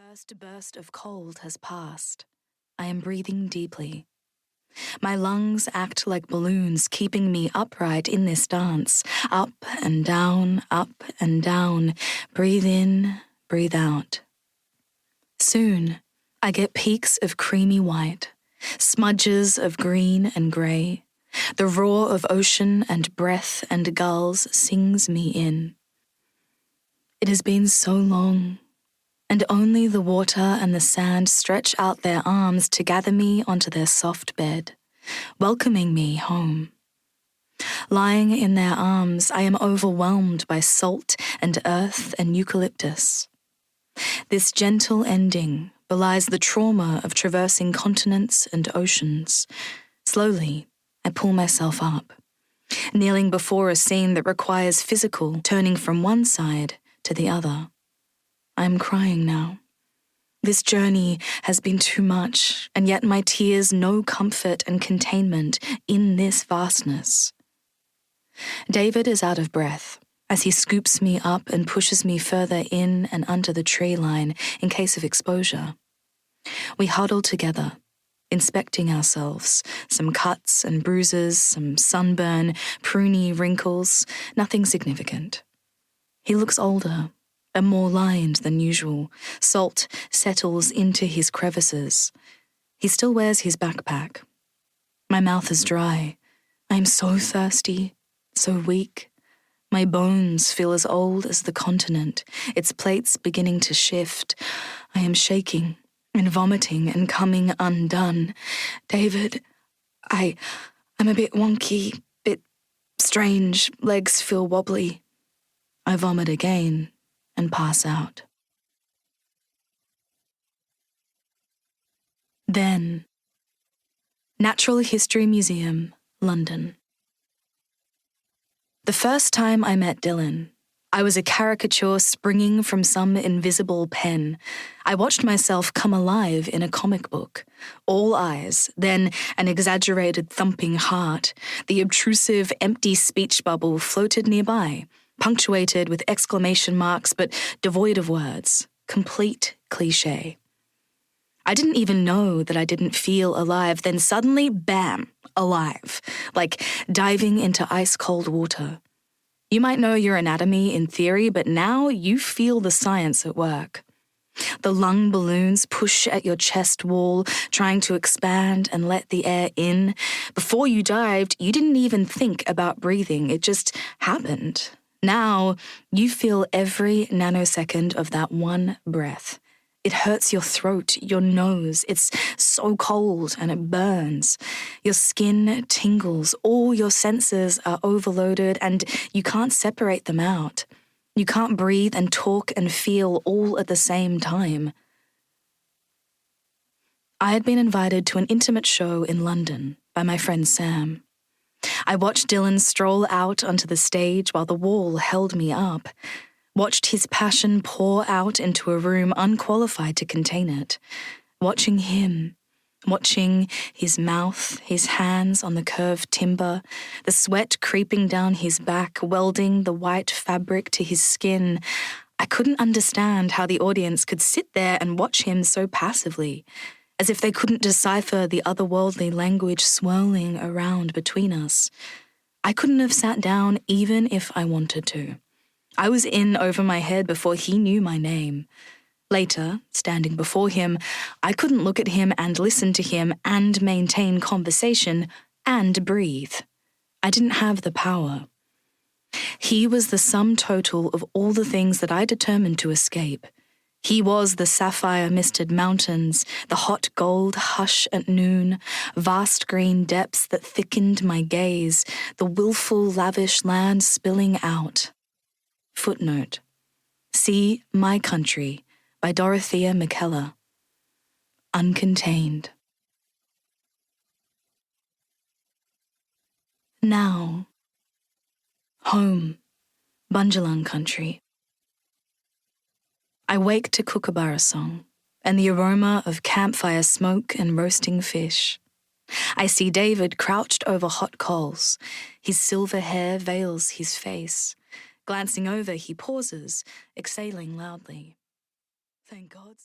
first burst of cold has passed. I am breathing deeply. My lungs act like balloons, keeping me upright in this dance. Up and down, breathe in, breathe out. Soon, I get peaks of creamy white, smudges of green and grey. The roar of ocean and breath and gulls sings me in. It has been so long, and only the water and the sand stretch out their arms to gather me onto their soft bed, welcoming me home. Lying in their arms, I am overwhelmed by salt and earth and eucalyptus. This gentle ending belies the trauma of traversing continents and oceans. Slowly, I pull myself up, kneeling before a scene that requires physical turning from one side to the other. I am crying now. This journey has been too much, and yet my tears know comfort and containment in this vastness. David is out of breath as he scoops me up and pushes me further in and under the tree line in case of exposure. We huddle together, inspecting ourselves, some cuts and bruises, some sunburn, pruny wrinkles, nothing significant. He looks older and more lined than usual. Salt settles into his crevices. He still wears his backpack. My mouth is dry. I am so thirsty, so weak. My bones feel as old as the continent, its plates beginning to shift. I am shaking and vomiting and coming undone. David, I'm a bit wonky, bit strange, legs feel wobbly. I vomit again and pass out. Then, Natural History Museum, London. The first time I met Dylan, I was a caricature springing from some invisible pen. I watched myself come alive in a comic book. All eyes, then an exaggerated thumping heart. The obtrusive, empty speech bubble floated nearby, punctuated with exclamation marks but devoid of words. Complete cliché. I didn't even know that I didn't feel alive, then suddenly, bam, alive, like diving into ice-cold water. You might know your anatomy in theory, but now you feel the science at work. The lung balloons push at your chest wall, trying to expand and let the air in. Before you dived, you didn't even think about breathing. It just happened. Now, you feel every nanosecond of that one breath. It hurts your throat, your nose. It's so cold and it burns. Your skin tingles. All your senses are overloaded and you can't separate them out. You can't breathe and talk and feel all at the same time. I had been invited to an intimate show in London by my friend Sam. I watched Dylan stroll out onto the stage while the wall held me up. Watched his passion pour out into a room unqualified to contain it. Watching him, watching his mouth, his hands on the curved timber, the sweat creeping down his back, welding the white fabric to his skin. I couldn't understand how the audience could sit there and watch him so passively, as if they couldn't decipher the otherworldly language swirling around between us. I couldn't have sat down even if I wanted to. I was in over my head before he knew my name. Later, standing before him, I couldn't look at him and listen to him and maintain conversation and breathe. I didn't have the power. He was the sum total of all the things that I determined to escape. He was the sapphire-misted mountains, the hot gold hush at noon, vast green depths that thickened my gaze, the willful, lavish land spilling out. Footnote. See My Country by Dorothea McKellar. Uncontained. Now. Home. Bunjalung country. I wake to Kookaburra song and the aroma of campfire smoke and roasting fish. I see David crouched over hot coals. His silver hair veils his face. Glancing over, he pauses, exhaling loudly. Thank God.